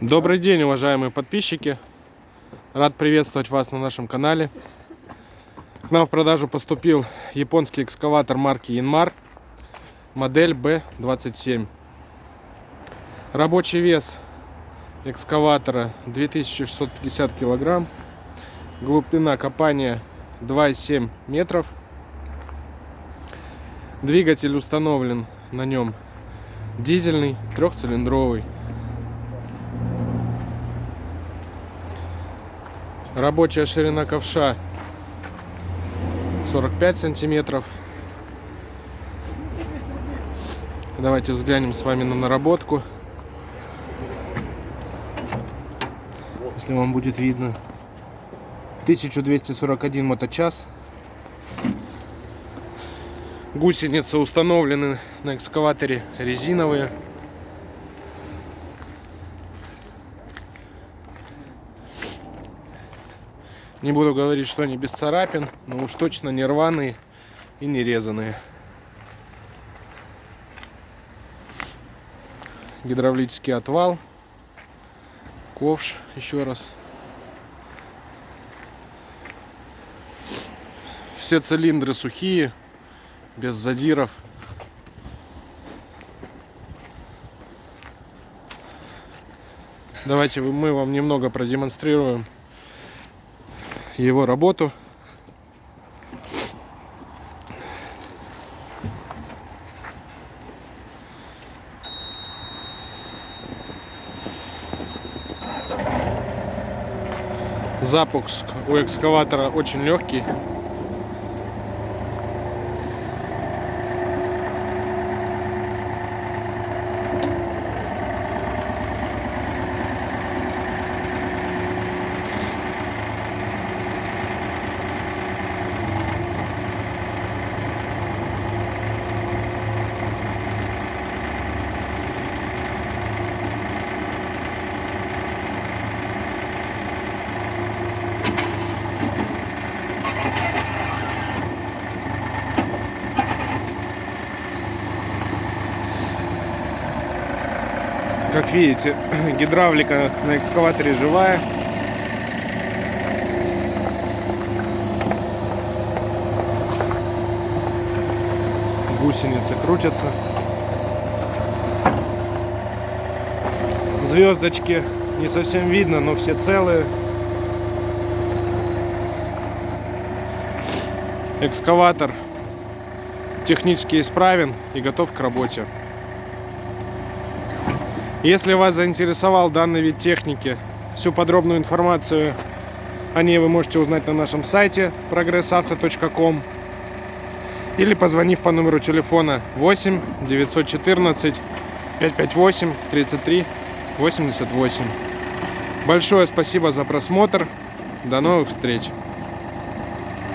Добрый день, уважаемые подписчики! Рад приветствовать вас на нашем канале. К нам в продажу поступил японский экскаватор марки Yanmar, модель B27. Рабочий вес экскаватора 2650 килограмм, глубина копания 2,7 метров. Двигатель установлен на нем дизельный, трехцилиндровый. Рабочая ширина ковша 45 сантиметров. Давайте взглянем с вами на наработку, если вам будет видно. 1241 моточас. Гусеницы установлены на экскаваторе резиновые. Не буду говорить, что они без царапин, но уж точно не рваные и не резаные. Гидравлический отвал, ковш еще раз. Все цилиндры сухие, без задиров. Давайте мы вам немного продемонстрируем его работу. Запуск у экскаватора очень легкий. Как видите, гидравлика на экскаваторе живая. Гусеницы крутятся. Звездочки не совсем видно, но все целые. Экскаватор технически исправен и готов к работе. Если вас заинтересовал данный вид техники, всю подробную информацию о ней вы можете узнать на нашем сайте progressauto.com или позвонив по номеру телефона 8 914 558 33 88. Большое спасибо за просмотр. До новых встреч!